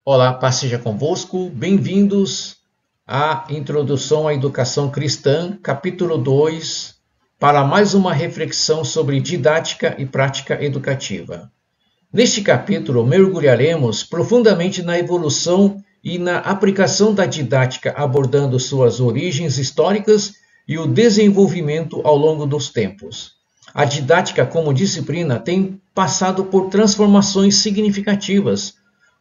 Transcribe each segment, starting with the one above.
Olá, paz seja convosco. Bem-vindos à Introdução à Educação Cristã, capítulo 2, para mais uma reflexão sobre didática e prática educativa. Neste capítulo, mergulharemos profundamente na evolução e na aplicação da didática, abordando suas origens históricas e o desenvolvimento ao longo dos tempos. A didática, como disciplina, tem passado por transformações significativas,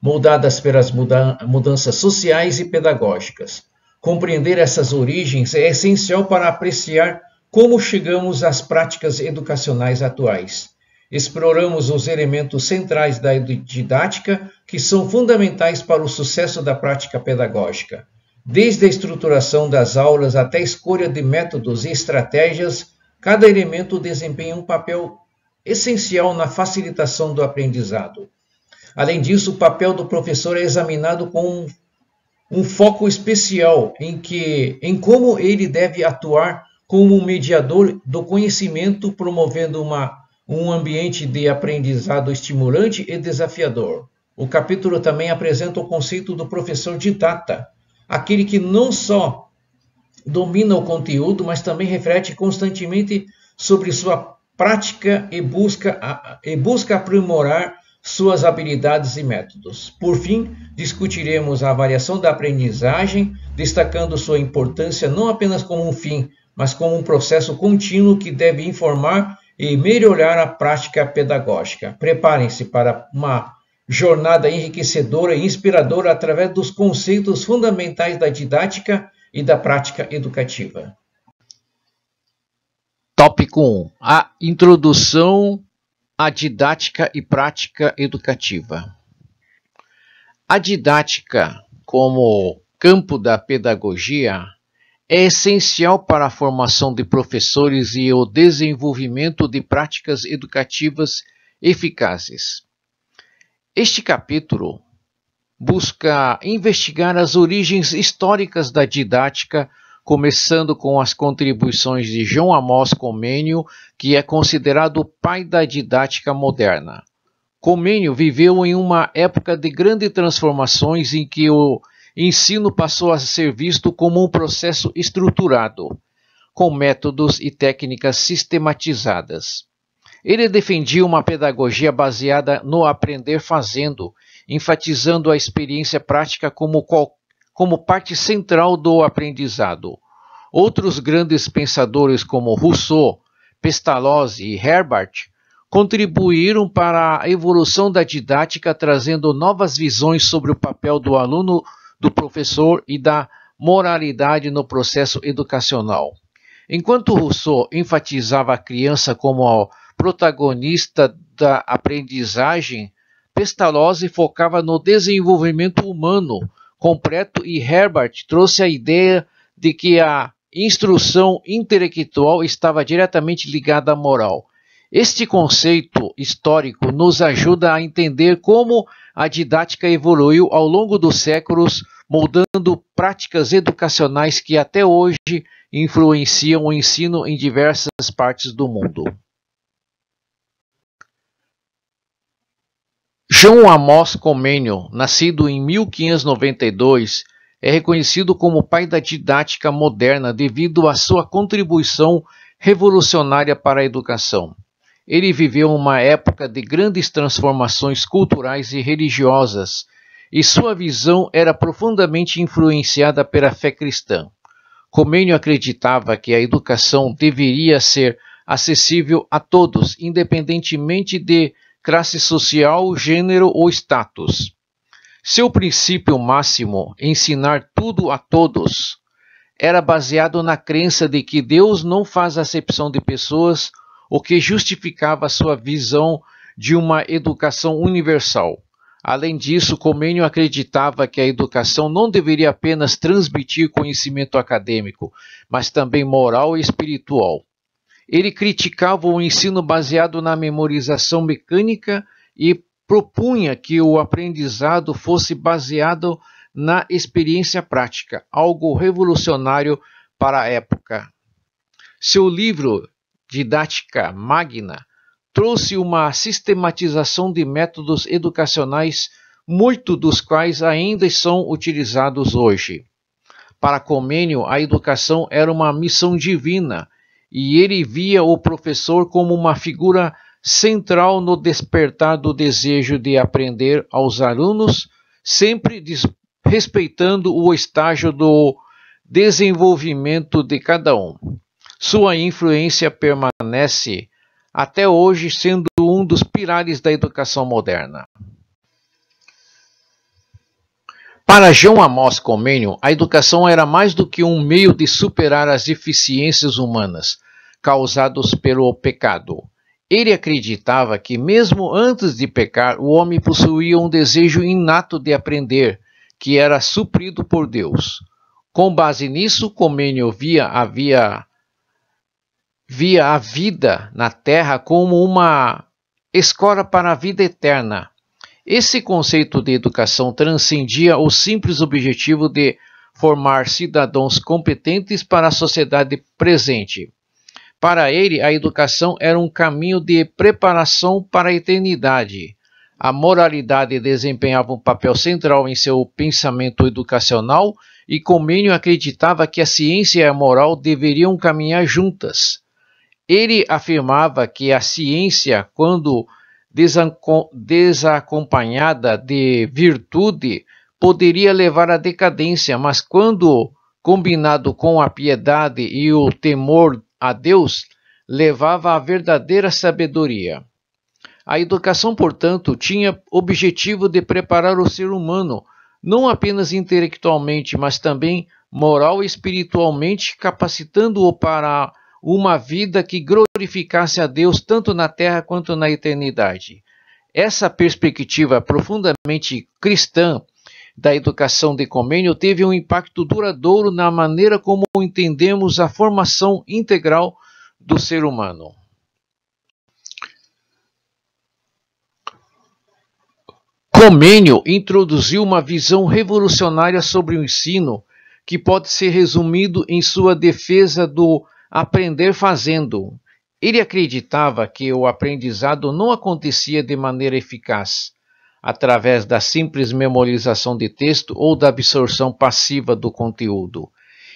moldadas pelas mudanças sociais e pedagógicas. Compreender essas origens é essencial para apreciar como chegamos às práticas educacionais atuais. Exploramos os elementos centrais da didática que são fundamentais para o sucesso da prática pedagógica. Desde a estruturação das aulas até a escolha de métodos e estratégias, cada elemento desempenha um papel essencial na facilitação do aprendizado. Além disso, o papel do professor é examinado com um foco especial em como ele deve atuar como mediador do conhecimento, promovendo um ambiente de aprendizado estimulante e desafiador. O capítulo também apresenta o conceito do professor didata, aquele que não só domina o conteúdo, mas também reflete constantemente sobre sua prática e busca aprimorar suas habilidades e métodos. Por fim, discutiremos a avaliação da aprendizagem, destacando sua importância não apenas como um fim, mas como um processo contínuo que deve informar e melhorar a prática pedagógica. Preparem-se para uma jornada enriquecedora e inspiradora através dos conceitos fundamentais da didática e da prática educativa. Tópico 1. A introdução à didática e prática educativa. A didática, como campo da pedagogia, é essencial para a formação de professores e o desenvolvimento de práticas educativas eficazes. Este capítulo busca investigar as origens históricas da didática, começando com as contribuições de João Amós Comênio, que é considerado o pai da didática moderna. Comênio viveu em uma época de grandes transformações em que o ensino passou a ser visto como um processo estruturado, com métodos e técnicas sistematizadas. Ele defendia uma pedagogia baseada no aprender fazendo, enfatizando a experiência prática como parte central do aprendizado. Outros grandes pensadores como Rousseau, Pestalozzi e Herbart contribuíram para a evolução da didática, trazendo novas visões sobre o papel do aluno, do professor e da moralidade no processo educacional. Enquanto Rousseau enfatizava a criança como a protagonista da aprendizagem, Pestalozzi focava no desenvolvimento humano completo e Herbart trouxe a ideia de que a instrução intelectual estava diretamente ligada à moral. Este conceito histórico nos ajuda a entender como a didática evoluiu ao longo dos séculos, moldando práticas educacionais que até hoje influenciam o ensino em diversas partes do mundo. João Amós Comênio, nascido em 1592, é reconhecido como pai da didática moderna devido à sua contribuição revolucionária para a educação. Ele viveu uma época de grandes transformações culturais e religiosas, e sua visão era profundamente influenciada pela fé cristã. Comênio acreditava que a educação deveria ser acessível a todos, independentemente de classe social, gênero ou status. Seu princípio máximo, ensinar tudo a todos, era baseado na crença de que Deus não faz acepção de pessoas, o que justificava sua visão de uma educação universal. Além disso, Comênio acreditava que a educação não deveria apenas transmitir conhecimento acadêmico, mas também moral e espiritual. Ele criticava o ensino baseado na memorização mecânica e propunha que o aprendizado fosse baseado na experiência prática, algo revolucionário para a época. Seu livro, Didática Magna, trouxe uma sistematização de métodos educacionais muitos dos quais ainda são utilizados hoje. Para Comênio, a educação era uma missão divina, e ele via o professor como uma figura central no despertar do desejo de aprender aos alunos, sempre respeitando o estágio do desenvolvimento de cada um. Sua influência permanece até hoje sendo um dos pilares da educação moderna. Para João Amós Comênio, a educação era mais do que um meio de superar as deficiências humanas causadas pelo pecado. Ele acreditava que, mesmo antes de pecar, o homem possuía um desejo inato de aprender, que era suprido por Deus. Com base nisso, Comênio via a vida na Terra como uma escola para a vida eterna. Esse conceito de educação transcendia o simples objetivo de formar cidadãos competentes para a sociedade presente. Para ele, a educação era um caminho de preparação para a eternidade. A moralidade desempenhava um papel central em seu pensamento educacional e Comênio acreditava que a ciência e a moral deveriam caminhar juntas. Ele afirmava que a ciência, quando desacompanhada de virtude, poderia levar à decadência, mas quando combinado com a piedade e o temor a Deus, levava à verdadeira sabedoria. A educação, portanto, tinha objetivo de preparar o ser humano, não apenas intelectualmente, mas também moral e espiritualmente, capacitando-o para uma vida que glorificasse a Deus tanto na terra quanto na eternidade. Essa perspectiva profundamente cristã da educação de Comênio teve um impacto duradouro na maneira como entendemos a formação integral do ser humano. Comênio introduziu uma visão revolucionária sobre o ensino, que pode ser resumido em sua defesa do aprender fazendo. Ele acreditava que o aprendizado não acontecia de maneira eficaz, através da simples memorização de texto ou da absorção passiva do conteúdo.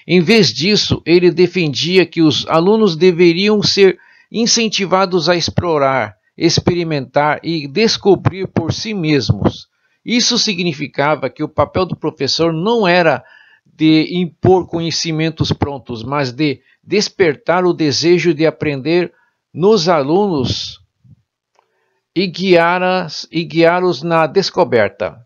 Em vez disso, ele defendia que os alunos deveriam ser incentivados a explorar, experimentar e descobrir por si mesmos. Isso significava que o papel do professor não era de impor conhecimentos prontos, mas de despertar o desejo de aprender nos alunos e guiá-los na descoberta.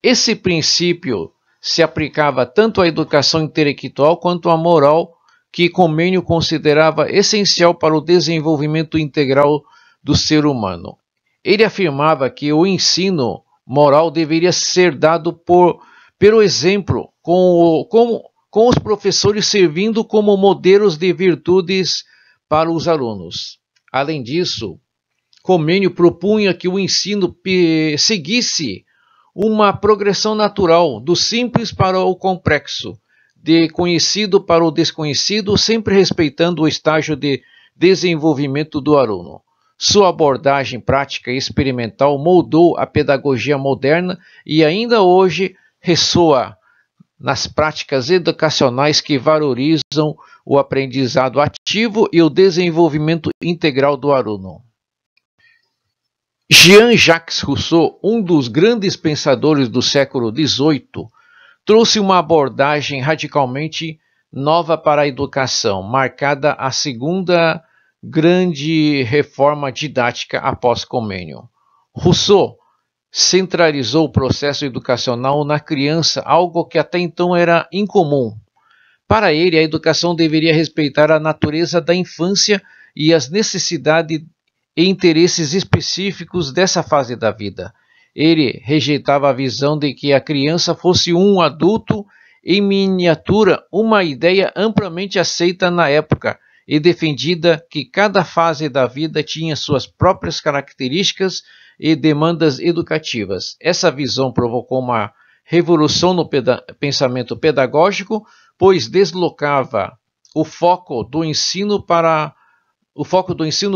Esse princípio se aplicava tanto à educação intelectual quanto à moral, que Comênio considerava essencial para o desenvolvimento integral do ser humano. Ele afirmava que o ensino moral deveria ser dado pelo exemplo, com os professores servindo como modelos de virtudes para os alunos. Além disso, Comênio propunha que o ensino seguisse uma progressão natural, do simples para o complexo, de conhecido para o desconhecido, sempre respeitando o estágio de desenvolvimento do aluno. Sua abordagem prática e experimental moldou a pedagogia moderna e ainda hoje ressoa nas práticas educacionais que valorizam o aprendizado ativo e o desenvolvimento integral do aluno. Jean-Jacques Rousseau, um dos grandes pensadores do século XVIII, trouxe uma abordagem radicalmente nova para a educação, marcada a segunda grande reforma didática após Comênio. Rousseau centralizou o processo educacional na criança, algo que até então era incomum. Para ele, a educação deveria respeitar a natureza da infância e as necessidades e interesses específicos dessa fase da vida. Ele rejeitava a visão de que a criança fosse um adulto em miniatura, uma ideia amplamente aceita na época e defendida que cada fase da vida tinha suas próprias características e demandas educativas. Essa visão provocou uma revolução no pensamento pedagógico, pois deslocava o foco do ensino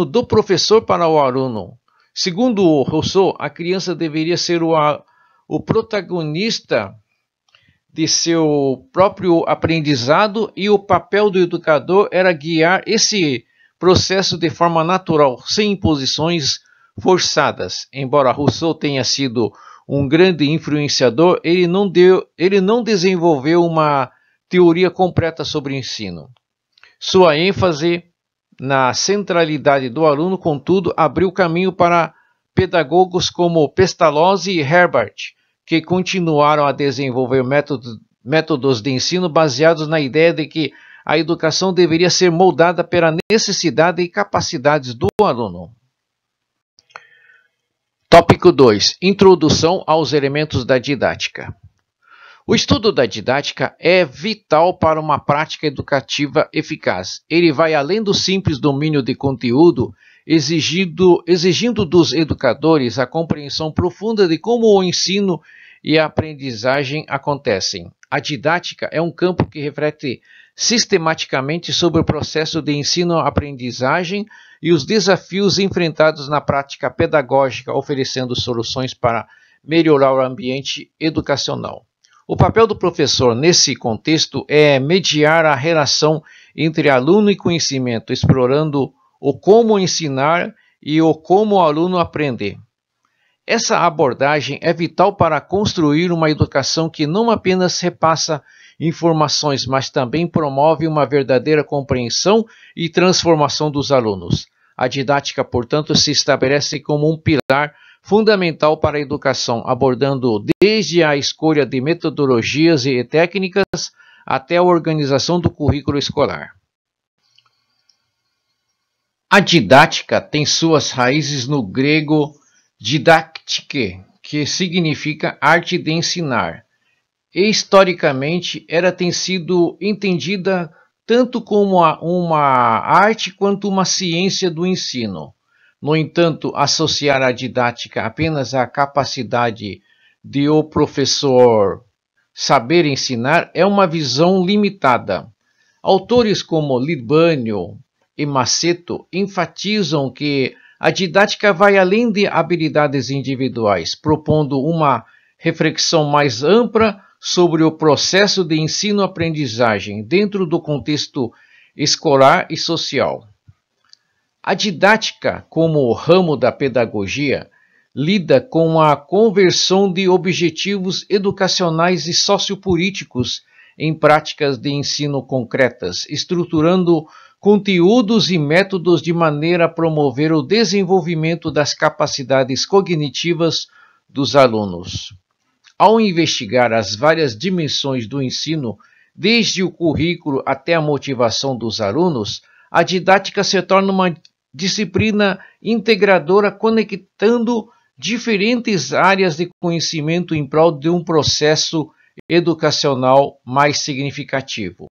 do professor para o aluno. Segundo Rousseau, a criança deveria ser o protagonista de seu próprio aprendizado, e o papel do educador era guiar esse processo de forma natural, sem imposições forçadas. Embora Rousseau tenha sido um grande influenciador, ele não desenvolveu uma teoria completa sobre o ensino. Sua ênfase na centralidade do aluno, contudo, abriu caminho para pedagogos como Pestalozzi e Herbart, que continuaram a desenvolver métodos de ensino baseados na ideia de que a educação deveria ser moldada pela necessidade e capacidades do aluno. Tópico 2. Introdução aos elementos da didática. O estudo da didática é vital para uma prática educativa eficaz. Ele vai além do simples domínio de conteúdo, exigindo dos educadores a compreensão profunda de como o ensino e a aprendizagem acontecem. A didática é um campo que reflete sistematicamente sobre o processo de ensino-aprendizagem e os desafios enfrentados na prática pedagógica, oferecendo soluções para melhorar o ambiente educacional. O papel do professor nesse contexto é mediar a relação entre aluno e conhecimento, explorando o como ensinar e o como o aluno aprender. Essa abordagem é vital para construir uma educação que não apenas repassa informações, mas também promove uma verdadeira compreensão e transformação dos alunos. A didática, portanto, se estabelece como um pilar fundamental para a educação, abordando desde a escolha de metodologias e técnicas até a organização do currículo escolar. A didática tem suas raízes no grego didaktike, que significa arte de ensinar. E, historicamente, ela tem sido entendida tanto como uma arte quanto uma ciência do ensino. No entanto, associar a didática apenas à capacidade de o professor saber ensinar é uma visão limitada. Autores como Libânio e Maceto enfatizam que a didática vai além de habilidades individuais, propondo uma reflexão mais ampla sobre o processo de ensino-aprendizagem dentro do contexto escolar e social. A didática, como ramo da pedagogia, lida com a conversão de objetivos educacionais e sociopolíticos em práticas de ensino concretas, estruturando conteúdos e métodos de maneira a promover o desenvolvimento das capacidades cognitivas dos alunos. Ao investigar as várias dimensões do ensino, desde o currículo até a motivação dos alunos, a didática se torna uma disciplina integradora, conectando diferentes áreas de conhecimento em prol de um processo educacional mais significativo.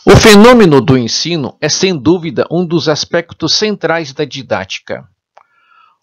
O fenômeno do ensino é, sem dúvida, um dos aspectos centrais da didática.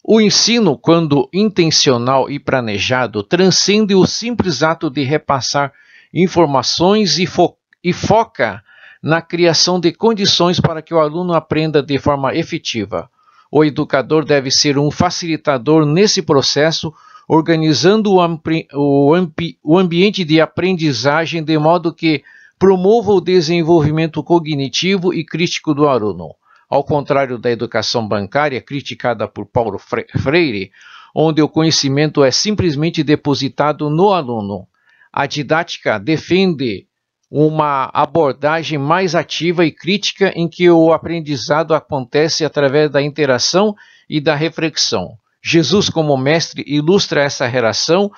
O ensino, quando intencional e planejado, transcende o simples ato de repassar informações e foca na criação de condições para que o aluno aprenda de forma efetiva. O educador deve ser um facilitador nesse processo, organizando o ambiente de aprendizagem de modo que promova o desenvolvimento cognitivo e crítico do aluno. Ao contrário da educação bancária, criticada por Paulo Freire, onde o conhecimento é simplesmente depositado no aluno, a didática defende uma abordagem mais ativa e crítica em que o aprendizado acontece através da interação e da reflexão. Jesus, como mestre, ilustra essa relação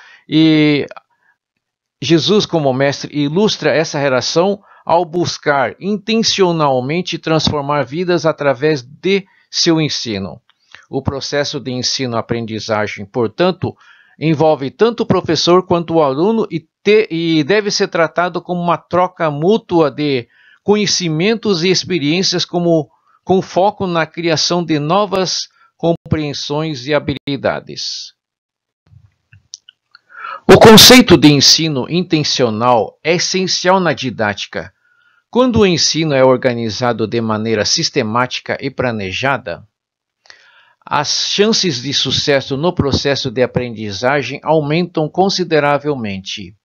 ao buscar intencionalmente transformar vidas através de seu ensino. O processo de ensino-aprendizagem, portanto, envolve tanto o professor quanto o aluno e deve ser tratado como uma troca mútua de conhecimentos e experiências com foco na criação de novas compreensões e habilidades. O conceito de ensino intencional é essencial na didática. Quando o ensino é organizado de maneira sistemática e planejada, as chances de sucesso no processo de aprendizagem aumentam consideravelmente.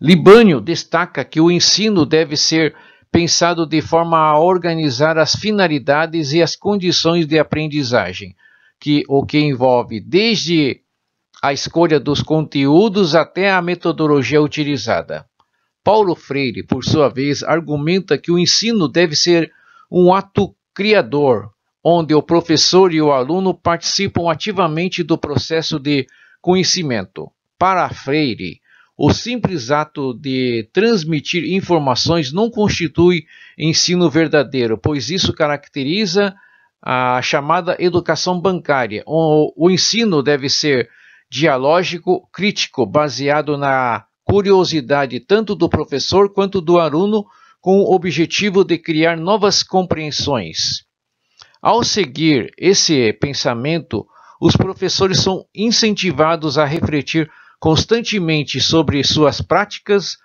Libânio destaca que o ensino deve ser pensado de forma a organizar as finalidades e as condições de aprendizagem, o que envolve desde a escolha dos conteúdos até a metodologia utilizada. Paulo Freire, por sua vez, argumenta que o ensino deve ser um ato criador, onde o professor e o aluno participam ativamente do processo de conhecimento. Para Freire, o simples ato de transmitir informações não constitui ensino verdadeiro, pois isso caracteriza a chamada educação bancária. O ensino deve ser dialógico, crítico, baseado na curiosidade tanto do professor quanto do aluno, com o objetivo de criar novas compreensões. Ao seguir esse pensamento, os professores são incentivados a refletir constantemente sobre suas práticas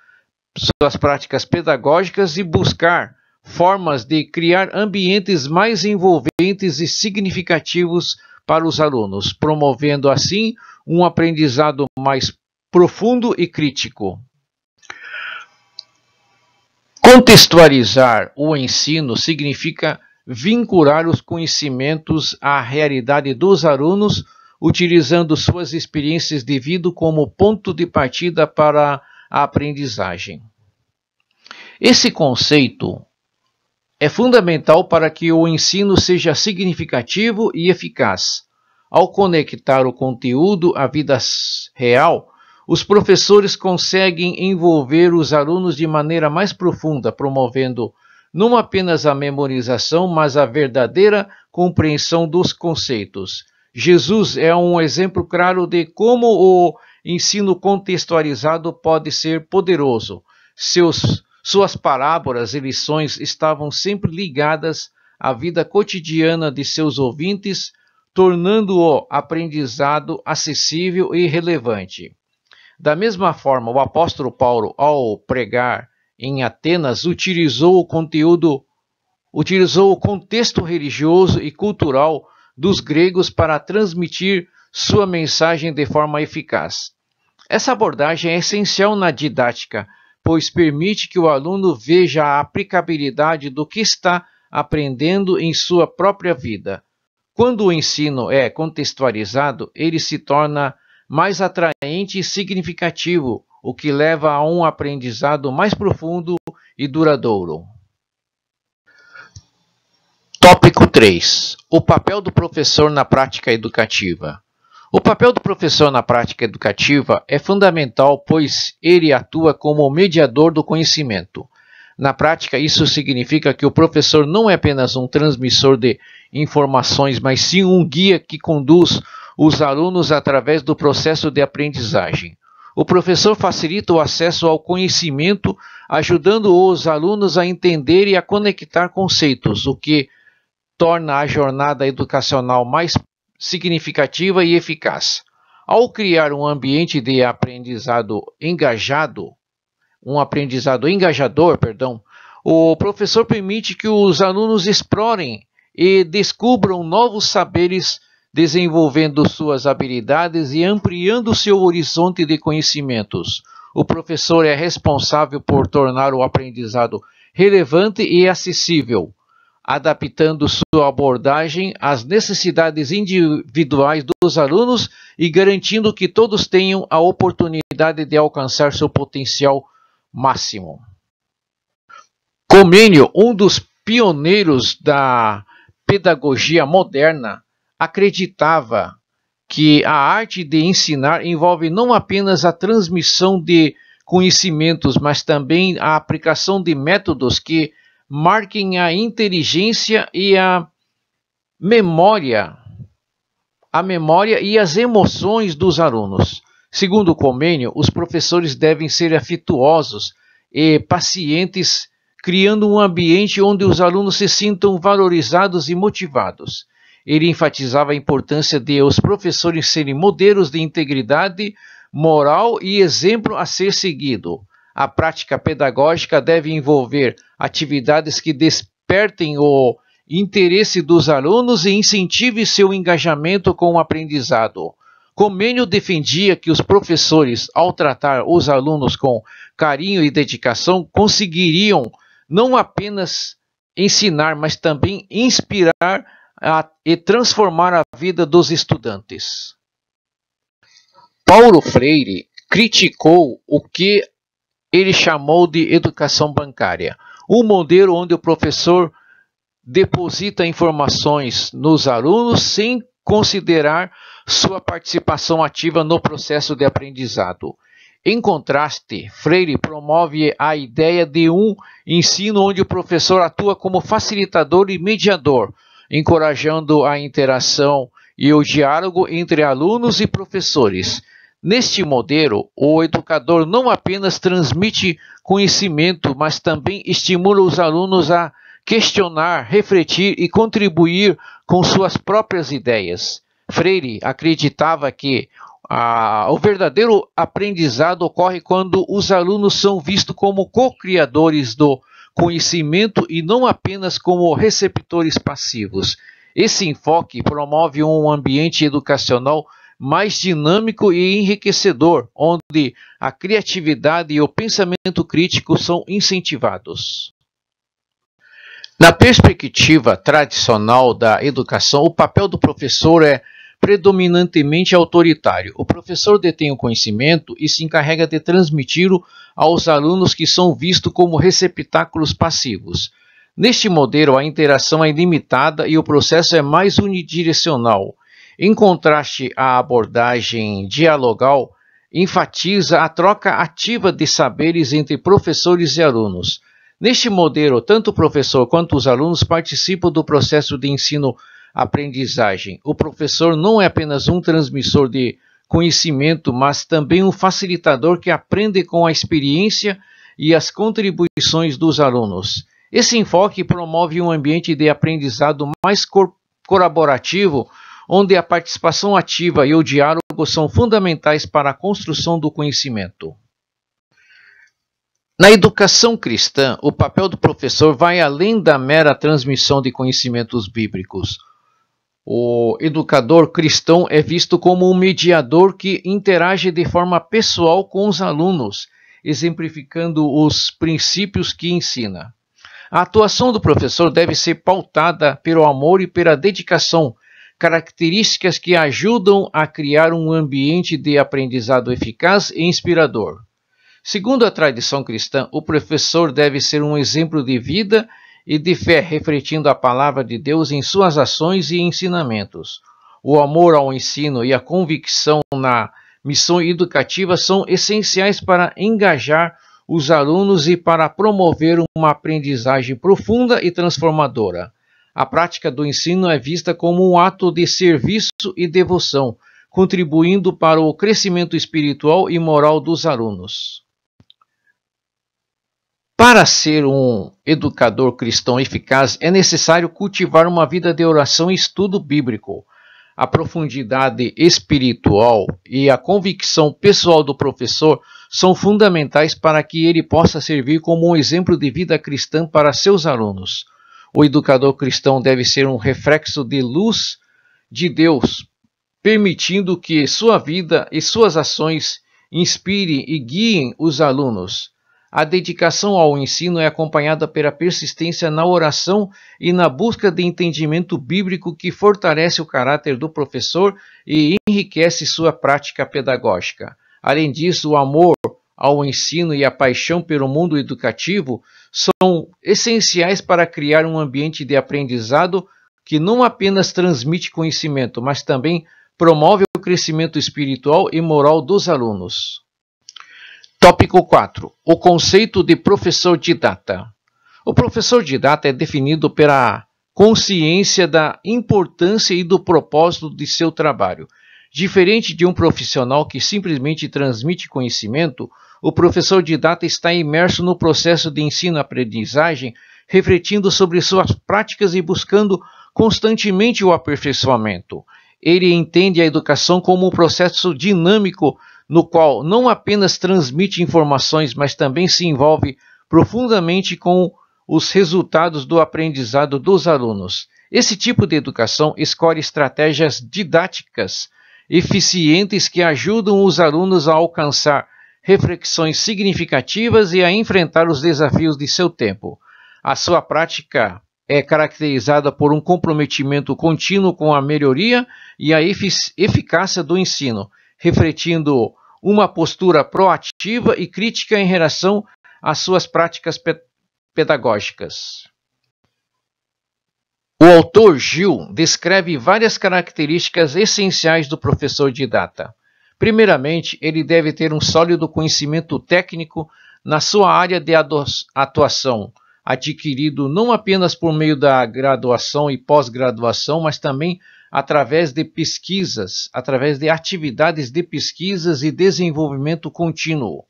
pedagógicas e buscar formas de criar ambientes mais envolventes e significativos para os alunos, promovendo assim um aprendizado mais profundo e crítico. Contextualizar o ensino significa vincular os conhecimentos à realidade dos alunos, utilizando suas experiências de vida como ponto de partida para a aprendizagem. Esse conceito é fundamental para que o ensino seja significativo e eficaz. Ao conectar o conteúdo à vida real, os professores conseguem envolver os alunos de maneira mais profunda, promovendo não apenas a memorização, mas a verdadeira compreensão dos conceitos. Jesus é um exemplo claro de como o ensino contextualizado pode ser poderoso. Suas parábolas e lições estavam sempre ligadas à vida cotidiana de seus ouvintes, tornando o aprendizado acessível e relevante. Da mesma forma, o apóstolo Paulo, ao pregar em Atenas, utilizou o contexto religioso e cultural dos gregos para transmitir sua mensagem de forma eficaz. Essa abordagem é essencial na didática, pois permite que o aluno veja a aplicabilidade do que está aprendendo em sua própria vida. Quando o ensino é contextualizado, ele se torna mais atraente e significativo, o que leva a um aprendizado mais profundo e duradouro. Tópico 3. O papel do professor na prática educativa. O papel do professor na prática educativa é fundamental, pois ele atua como mediador do conhecimento. Na prática, isso significa que o professor não é apenas um transmissor de informações, mas sim um guia que conduz os alunos através do processo de aprendizagem. O professor facilita o acesso ao conhecimento, ajudando os alunos a entender e a conectar conceitos, o que torna a jornada educacional mais significativa e eficaz. Ao criar um ambiente de aprendizado engajador, o professor permite que os alunos explorem e descubram novos saberes, desenvolvendo suas habilidades e ampliando seu horizonte de conhecimentos. O professor é responsável por tornar o aprendizado relevante e acessível, adaptando sua abordagem às necessidades individuais dos alunos e garantindo que todos tenham a oportunidade de alcançar seu potencial máximo. Comênio, um dos pioneiros da pedagogia moderna, acreditava que a arte de ensinar envolve não apenas a transmissão de conhecimentos, mas também a aplicação de métodos que marquem a inteligência e a memória e as emoções dos alunos. Segundo Comênio, os professores devem ser afetuosos e pacientes, criando um ambiente onde os alunos se sintam valorizados e motivados. Ele enfatizava a importância de os professores serem modelos de integridade moral e exemplo a ser seguido. A prática pedagógica deve envolver atividades que despertem o interesse dos alunos e incentive seu engajamento com o aprendizado. Comênio defendia que os professores, ao tratar os alunos com carinho e dedicação, conseguiriam não apenas ensinar, mas também inspirar e transformar a vida dos estudantes. Paulo Freire criticou o que ele chamou de educação bancária, um modelo onde o professor deposita informações nos alunos sem considerar sua participação ativa no processo de aprendizado. Em contraste, Freire promove a ideia de um ensino onde o professor atua como facilitador e mediador, encorajando a interação e o diálogo entre alunos e professores. Neste modelo, o educador não apenas transmite conhecimento, mas também estimula os alunos a questionar, refletir e contribuir com suas próprias ideias. Freire acreditava que o verdadeiro aprendizado ocorre quando os alunos são vistos como co-criadores do conhecimento e não apenas como receptores passivos. Esse enfoque promove um ambiente educacional mais dinâmico e enriquecedor, onde a criatividade e o pensamento crítico são incentivados. Na perspectiva tradicional da educação, o papel do professor é predominantemente autoritário. O professor detém o conhecimento e se encarrega de transmiti-lo aos alunos, que são vistos como receptáculos passivos. Neste modelo, a interação é limitada e o processo é mais unidirecional. Em contraste, a abordagem dialogal enfatiza a troca ativa de saberes entre professores e alunos. Neste modelo, tanto o professor quanto os alunos participam do processo de ensino-aprendizagem. O professor não é apenas um transmissor de conhecimento, mas também um facilitador que aprende com a experiência e as contribuições dos alunos. Esse enfoque promove um ambiente de aprendizado mais colaborativo, onde a participação ativa e o diálogo são fundamentais para a construção do conhecimento. Na educação cristã, o papel do professor vai além da mera transmissão de conhecimentos bíblicos. O educador cristão é visto como um mediador que interage de forma pessoal com os alunos, exemplificando os princípios que ensina. A atuação do professor deve ser pautada pelo amor e pela dedicação, características que ajudam a criar um ambiente de aprendizado eficaz e inspirador. Segundo a tradição cristã, o professor deve ser um exemplo de vida e de fé, refletindo a palavra de Deus em suas ações e ensinamentos. O amor ao ensino e a convicção na missão educativa são essenciais para engajar os alunos e para promover uma aprendizagem profunda e transformadora. A prática do ensino é vista como um ato de serviço e devoção, contribuindo para o crescimento espiritual e moral dos alunos. Para ser um educador cristão eficaz, é necessário cultivar uma vida de oração e estudo bíblico. A profundidade espiritual e a convicção pessoal do professor são fundamentais para que ele possa servir como um exemplo de vida cristã para seus alunos. O educador cristão deve ser um reflexo de luz de Deus, permitindo que sua vida e suas ações inspirem e guiem os alunos. A dedicação ao ensino é acompanhada pela persistência na oração e na busca de entendimento bíblico, que fortalece o caráter do professor e enriquece sua prática pedagógica. Além disso, o amor ao ensino e a paixão pelo mundo educativo são essenciais para criar um ambiente de aprendizado que não apenas transmite conhecimento, mas também promove o crescimento espiritual e moral dos alunos. Tópico 4. O conceito de professor didata. O professor didata é definido pela consciência da importância e do propósito de seu trabalho. Diferente de um profissional que simplesmente transmite conhecimento, o professor didata está imerso no processo de ensino-aprendizagem, refletindo sobre suas práticas e buscando constantemente o aperfeiçoamento. Ele entende a educação como um processo dinâmico no qual não apenas transmite informações, mas também se envolve profundamente com os resultados do aprendizado dos alunos. Esse tipo de educação escolhe estratégias didáticas eficientes que ajudam os alunos a alcançar reflexões significativas e a enfrentar os desafios de seu tempo. A sua prática é caracterizada por um comprometimento contínuo com a melhoria e a eficácia do ensino, refletindo uma postura proativa e crítica em relação às suas práticas pedagógicas. O autor Gil descreve várias características essenciais do professor didata. Primeiramente, ele deve ter um sólido conhecimento técnico na sua área de atuação, adquirido não apenas por meio da graduação e pós-graduação, mas também através de pesquisas, através de atividades de pesquisas e desenvolvimento contínuo.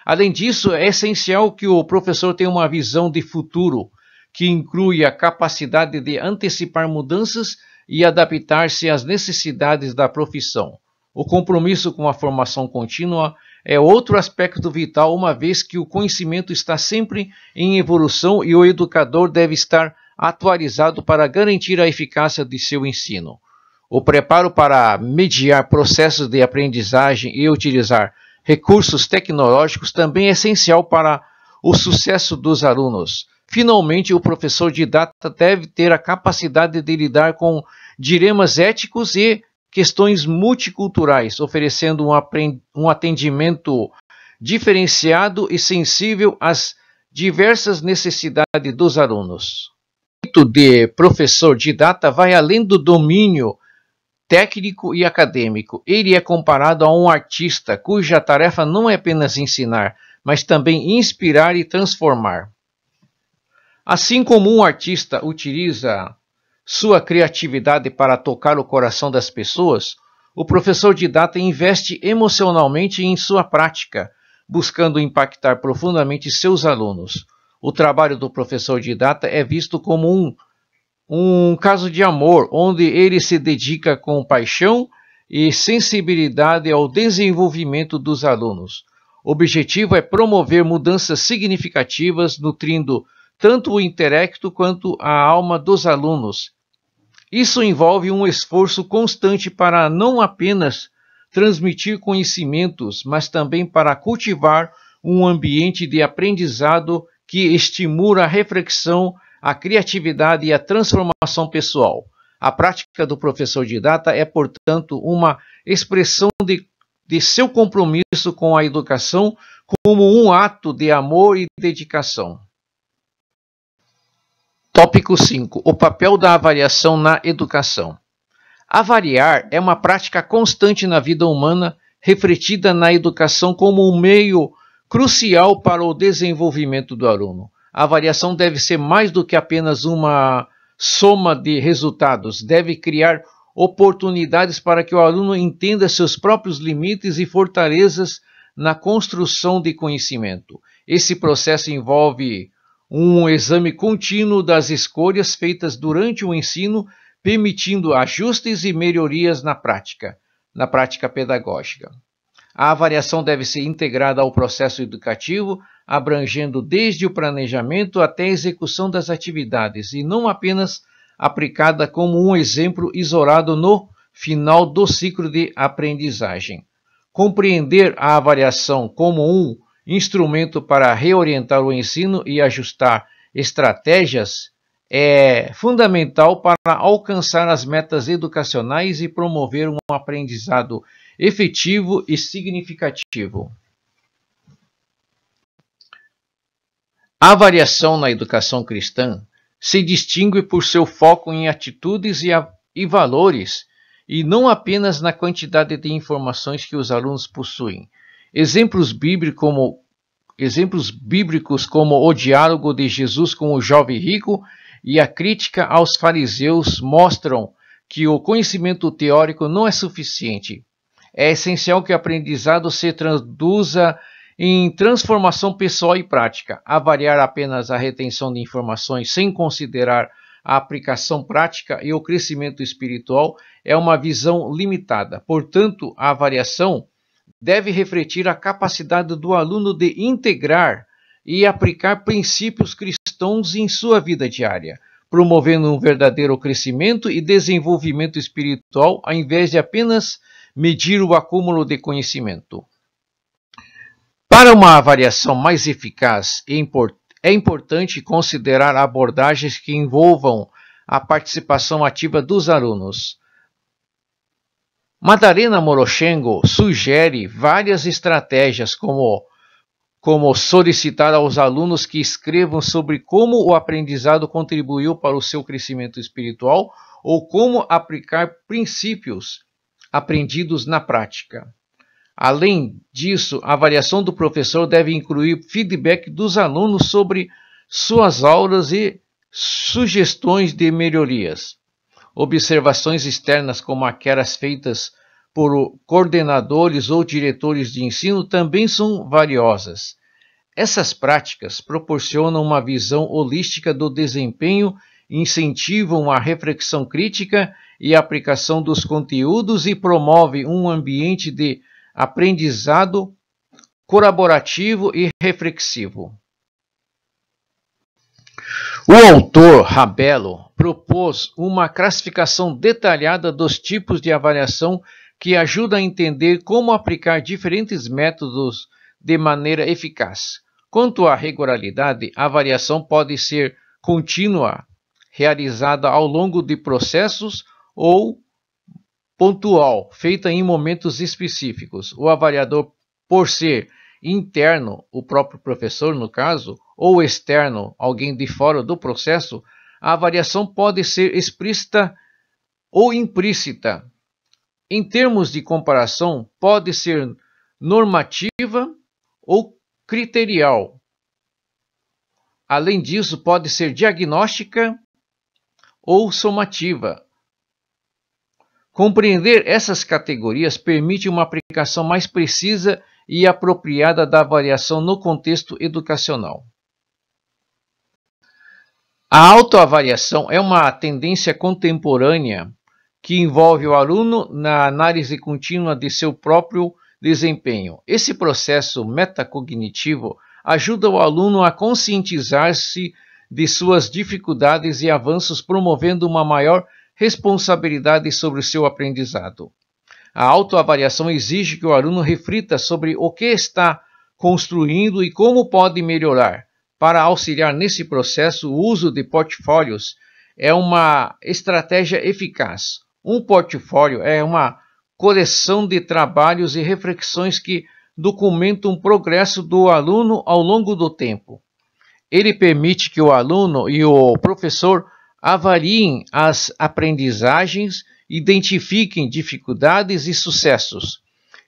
Além disso, é essencial que o professor tenha uma visão de futuro, que inclui a capacidade de antecipar mudanças e adaptar-se às necessidades da profissão. O compromisso com a formação contínua é outro aspecto vital, uma vez que o conhecimento está sempre em evolução e o educador deve estar atualizado para garantir a eficácia de seu ensino. O preparo para mediar processos de aprendizagem e utilizar recursos tecnológicos também é essencial para o sucesso dos alunos. Finalmente, o professor didata deve ter a capacidade de lidar com dilemas éticos e questões multiculturais, oferecendo um atendimento diferenciado e sensível às diversas necessidades dos alunos. O conceito de professor didata vai além do domínio técnico e acadêmico. Ele é comparado a um artista cuja tarefa não é apenas ensinar, mas também inspirar e transformar. Assim como um artista utiliza sua criatividade para tocar o coração das pessoas, o professor didata investe emocionalmente em sua prática, buscando impactar profundamente seus alunos. O trabalho do professor didata é visto como um caso de amor, onde ele se dedica com paixão e sensibilidade ao desenvolvimento dos alunos. O objetivo é promover mudanças significativas, nutrindo tanto o intelecto quanto a alma dos alunos. Isso envolve um esforço constante para não apenas transmitir conhecimentos, mas também para cultivar um ambiente de aprendizado que estimula a reflexão, a criatividade e a transformação pessoal. A prática do professor didata é, portanto, uma expressão de seu compromisso com a educação como um ato de amor e dedicação. Tópico 5. O papel da avaliação na educação. Avaliar é uma prática constante na vida humana, refletida na educação como um meio crucial para o desenvolvimento do aluno. A avaliação deve ser mais do que apenas uma soma de resultados, deve criar oportunidades para que o aluno entenda seus próprios limites e fortalezas na construção de conhecimento. Esse processo envolve um exame contínuo das escolhas feitas durante o ensino, permitindo ajustes e melhorias na prática pedagógica. A avaliação deve ser integrada ao processo educativo, abrangendo desde o planejamento até a execução das atividades, e não apenas aplicada como um exemplo isolado no final do ciclo de aprendizagem. Compreender a avaliação como um instrumento para reorientar o ensino e ajustar estratégias é fundamental para alcançar as metas educacionais e promover um aprendizado efetivo e significativo. A avaliação na educação cristã se distingue por seu foco em atitudes e valores, e não apenas na quantidade de informações que os alunos possuem. Exemplos bíblicos como o diálogo de Jesus com o jovem rico e a crítica aos fariseus mostram que o conhecimento teórico não é suficiente. É essencial que o aprendizado se traduza em transformação pessoal e prática. Avaliar apenas a retenção de informações sem considerar a aplicação prática e o crescimento espiritual é uma visão limitada. Portanto, a avaliação deve refletir a capacidade do aluno de integrar e aplicar princípios cristãos em sua vida diária, promovendo um verdadeiro crescimento e desenvolvimento espiritual, ao invés de apenas medir o acúmulo de conhecimento. Para uma avaliação mais eficaz, é importante considerar abordagens que envolvam a participação ativa dos alunos. Madalena Morochenko sugere várias estratégias, como solicitar aos alunos que escrevam sobre como o aprendizado contribuiu para o seu crescimento espiritual ou como aplicar princípios aprendidos na prática. Além disso, a avaliação do professor deve incluir feedback dos alunos sobre suas aulas e sugestões de melhorias. Observações externas, como aquelas feitas por coordenadores ou diretores de ensino, também são valiosas. Essas práticas proporcionam uma visão holística do desempenho, incentivam a reflexão crítica e a aplicação dos conteúdos e promovem um ambiente de aprendizado colaborativo e reflexivo. O autor Rabelo propôs uma classificação detalhada dos tipos de avaliação que ajuda a entender como aplicar diferentes métodos de maneira eficaz. Quanto à regularidade, a avaliação pode ser contínua, realizada ao longo de processos, ou pontual, feita em momentos específicos. O avaliador, por ser interno, o próprio professor no caso, ou externo, alguém de fora do processo, a avaliação pode ser explícita ou implícita. Em termos de comparação, pode ser normativa ou criterial. Além disso, pode ser diagnóstica ou somativa. Compreender essas categorias permite uma aplicação mais precisa e apropriada da avaliação no contexto educacional. A autoavaliação é uma tendência contemporânea que envolve o aluno na análise contínua de seu próprio desempenho. Esse processo metacognitivo ajuda o aluno a conscientizar-se de suas dificuldades e avanços, promovendo uma maior responsabilidade sobre o seu aprendizado. A autoavaliação exige que o aluno reflita sobre o que está construindo e como pode melhorar. Para auxiliar nesse processo, o uso de portfólios é uma estratégia eficaz. Um portfólio é uma coleção de trabalhos e reflexões que documentam o progresso do aluno ao longo do tempo. Ele permite que o aluno e o professor avaliem as aprendizagens, identifiquem dificuldades e sucessos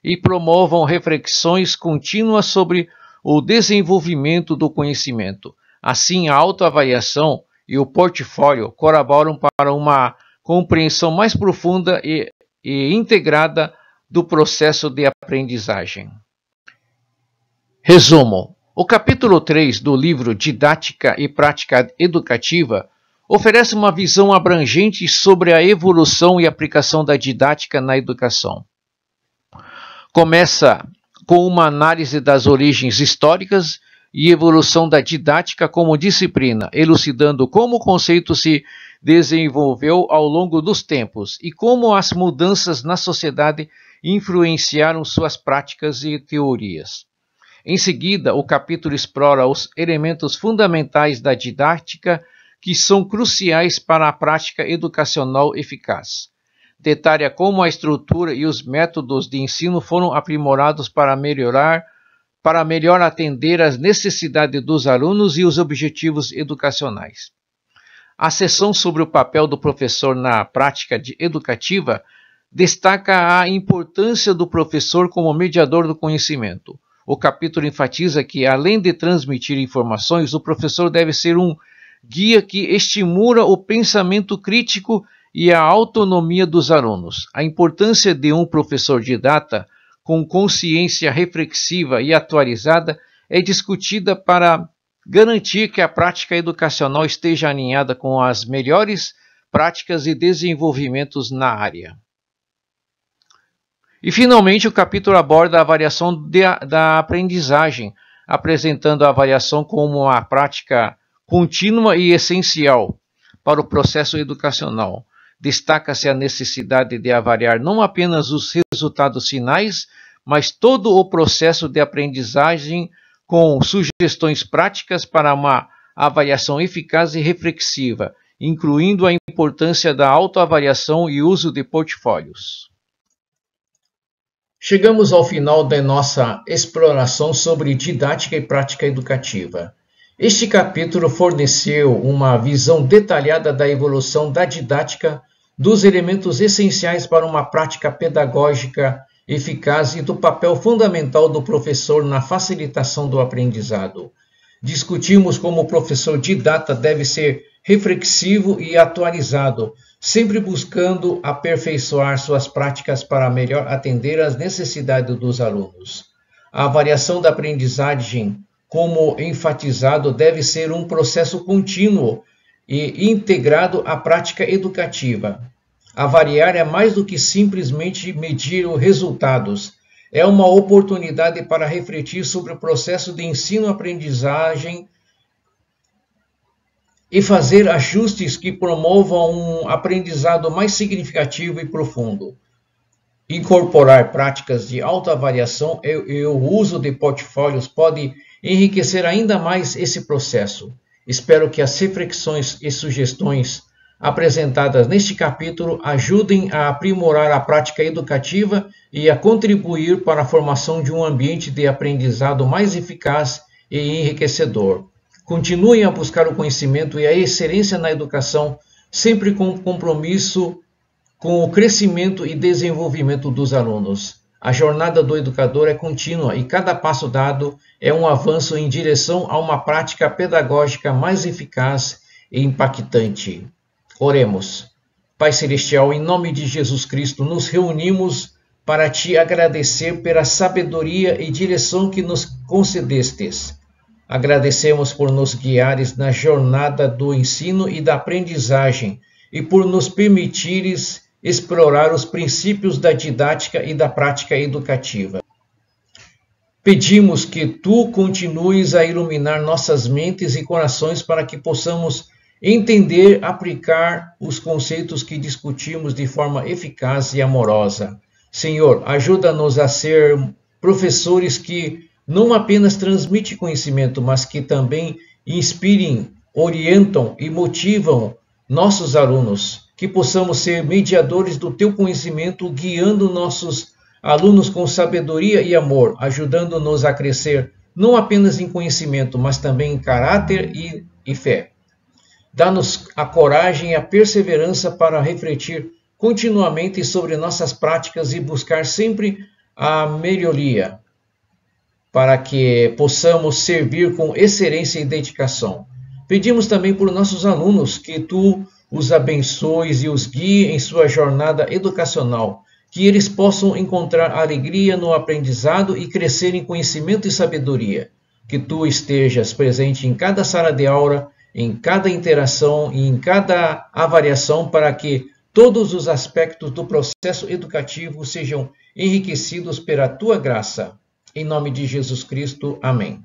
e promovam reflexões contínuas sobre o desenvolvimento do conhecimento. Assim, a autoavaliação e o portfólio colaboram para uma compreensão mais profunda e integrada do processo de aprendizagem. Resumo: o capítulo 3 do livro Didática e Prática Educativa oferece uma visão abrangente sobre a evolução e aplicação da didática na educação. Começa com uma análise das origens históricas e evolução da didática como disciplina, elucidando como o conceito se desenvolveu ao longo dos tempos e como as mudanças na sociedade influenciaram suas práticas e teorias. Em seguida, o capítulo explora os elementos fundamentais da didática que são cruciais para a prática educacional eficaz. Detalha como a estrutura e os métodos de ensino foram aprimorados para melhor atender às necessidades dos alunos e os objetivos educacionais. A seção sobre o papel do professor na prática educativa destaca a importância do professor como mediador do conhecimento. O capítulo enfatiza que, além de transmitir informações, o professor deve ser um guia que estimula o pensamento crítico e a autonomia dos alunos. A importância de um professor didata com consciência reflexiva e atualizada é discutida para garantir que a prática educacional esteja alinhada com as melhores práticas e desenvolvimentos na área. E, finalmente, o capítulo aborda a avaliação da aprendizagem, apresentando a avaliação como uma prática contínua e essencial para o processo educacional. Destaca-se a necessidade de avaliar não apenas os resultados finais, mas todo o processo de aprendizagem com sugestões práticas para uma avaliação eficaz e reflexiva, incluindo a importância da autoavaliação e uso de portfólios. Chegamos ao final da nossa exploração sobre didática e prática educativa. Este capítulo forneceu uma visão detalhada da evolução da didática, dos elementos essenciais para uma prática pedagógica eficaz e do papel fundamental do professor na facilitação do aprendizado. Discutimos como o professor didata deve ser reflexivo e atualizado, sempre buscando aperfeiçoar suas práticas para melhor atender às necessidades dos alunos. A avaliação da aprendizagem, como enfatizado, deve ser um processo contínuo e integrado à prática educativa. Avaliar é mais do que simplesmente medir os resultados. É uma oportunidade para refletir sobre o processo de ensino-aprendizagem e fazer ajustes que promovam um aprendizado mais significativo e profundo. Incorporar práticas de autoavaliação e o uso de portfólios pode enriquecer ainda mais esse processo. Espero que as reflexões e sugestões apresentadas neste capítulo ajudem a aprimorar a prática educativa e a contribuir para a formação de um ambiente de aprendizado mais eficaz e enriquecedor. Continuem a buscar o conhecimento e a excelência na educação, sempre com compromisso com o crescimento e desenvolvimento dos alunos. A jornada do educador é contínua e cada passo dado é um avanço em direção a uma prática pedagógica mais eficaz e impactante. Oremos. Pai Celestial, em nome de Jesus Cristo, nos reunimos para te agradecer pela sabedoria e direção que nos concedestes. Agradecemos por nos guiares na jornada do ensino e da aprendizagem e por nos permitires explorar os princípios da didática e da prática educativa. Pedimos que tu continues a iluminar nossas mentes e corações para que possamos entender, aplicar os conceitos que discutimos de forma eficaz e amorosa. Senhor, ajuda-nos a ser professores que não apenas transmitem conhecimento, mas que também inspirem, orientam e motivam nossos alunos, que possamos ser mediadores do teu conhecimento, guiando nossos alunos com sabedoria e amor, ajudando-nos a crescer não apenas em conhecimento, mas também em caráter e fé. Dá-nos a coragem e a perseverança para refletir continuamente sobre nossas práticas e buscar sempre a melhoria, para que possamos servir com excelência e dedicação. Pedimos também por nossos alunos que tu os abençoes e os guie em sua jornada educacional, que eles possam encontrar alegria no aprendizado e crescer em conhecimento e sabedoria. Que tu estejas presente em cada sala de aula, em cada interação e em cada avaliação, para que todos os aspectos do processo educativo sejam enriquecidos pela tua graça. Em nome de Jesus Cristo. Amém.